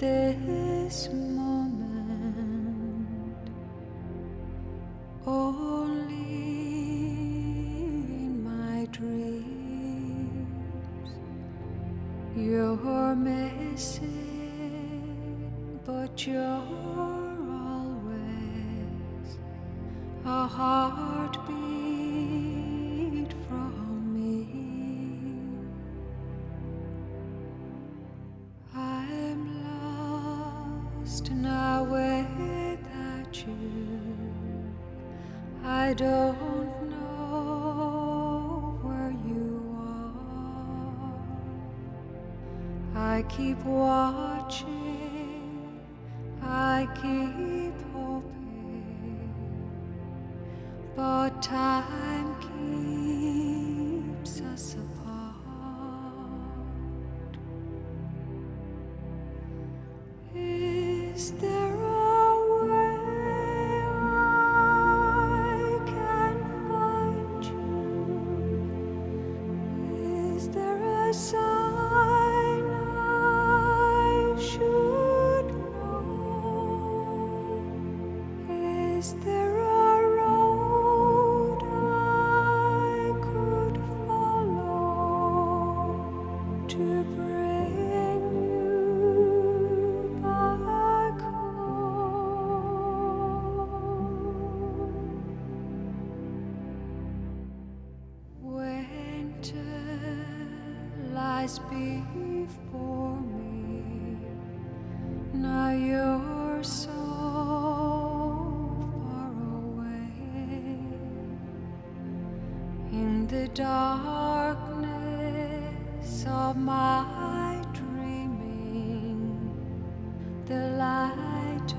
this moment, only in my dreams. You're missing, but you're always a heartbeat from me. I'm lost now without you. I don't know where you are. I keep watching, I keep hoping, but time keeps us apart. Is there a way I can find you? Is there a sign I should know? Is there a road I could follow to bring you back home? Winter lies before me. Now you're so far away. In the darkness of my dreaming, the light